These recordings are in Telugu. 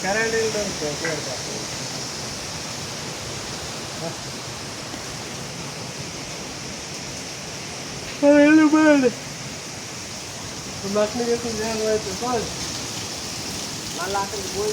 కరెంట్ వెళ్ళిపోయాడు మక్కన చేసి మళ్ళీ అక్కడికి పోయి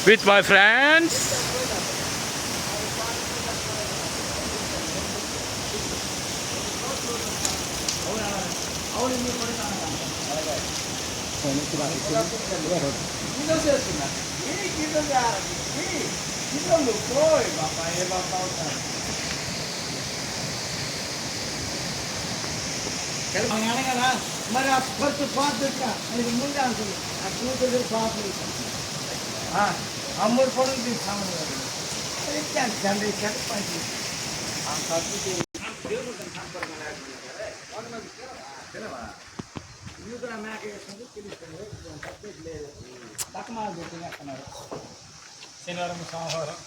with my friends. మరి ఆ ఖర్చు పాత ముందే అంటుంది ఆ కూతురు పాత అమ్మూరు పొడుగు తీసుకున్నాను జనరేషన్ పంచి మేక వేస్తుంది తెలుస్తుంది లేదు పక్కన పెట్టినట్టున్నారు శనివారం సోమవారం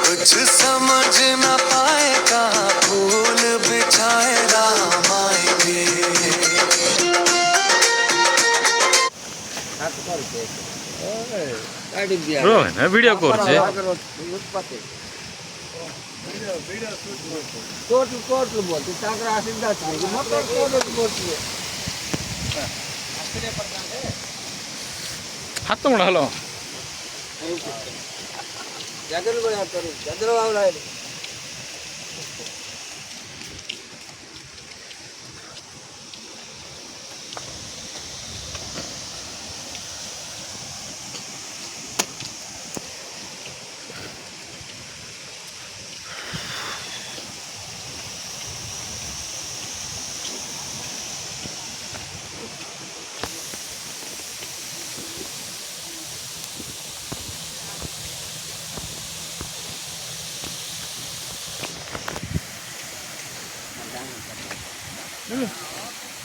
कुछ समझ न पाए कहाँ फूल बिछाए राम आएंगे वीडियो করছে కోట్లు పోతుంది చక్ర ఆశిందా మొత్తం కోట్లు పోతుంది హత్తం హలో జగన్ కూడా చెప్తారు చంద్రబాబు నాయుడు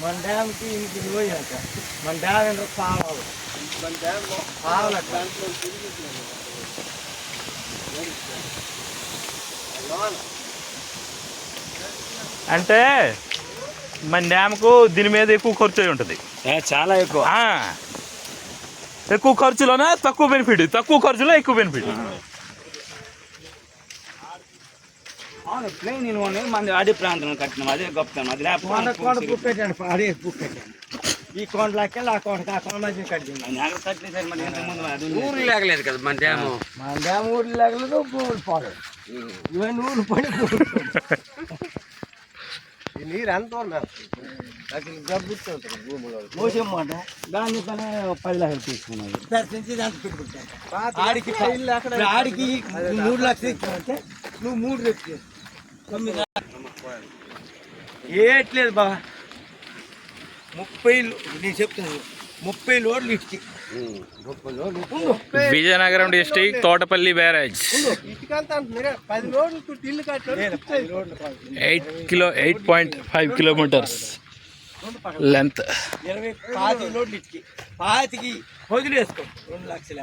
మన డ్యామ్కి ఇంటికి పోయాక మన డ్యామ్ ఏంటో కావాలి మన డ్యామ్లో కావాలట అంటే మన డ్యామ్కు దీని మీద ఎక్కువ ఖర్చు అయి ఉంటుంది చాలా ఎక్కువ ఎక్కువ ఖర్చులోనే తక్కువ బెనిఫిట్ తక్కువ ఖర్చులో ఎక్కువ బెనిఫిట్ అవును ప్లేన్ ఇన్వోన్ మంది అదే ప్రాంతంలో కట్టినాం అదే గొప్పతనం అది లేకపోతే బుక్ పెట్టండి అదే బుక్ పెట్టండి ఈ కొండలకి ఆ కొండ మధ్య కట్టింది ఊరు లేగలేదు కదా మన డ్యామ్ ఊరు లేగలేదు ఊరు పోలేదు ఇవన్నీ ఊరు పడి నీరు ఎంత ఉన్నారు అసలు గబ్బుతుంది భూమిలో మోసమాట దాన్ని పని 10 లక్షలు తీసుకున్నాను ఆడికి 3 లక్షలు ఇచ్చామంటే నువ్వు 3 లక్షలు 9 ఏట్లేదు బా 30 నేను చెప్తాను 30 లోడ్లు ఇచ్చి Vizianagaram district Thotapalli barrage 8.5 kilometers length 25 లోడ్లు ఇచ్చి 25కి వదిలేసుకో 2 లక్షల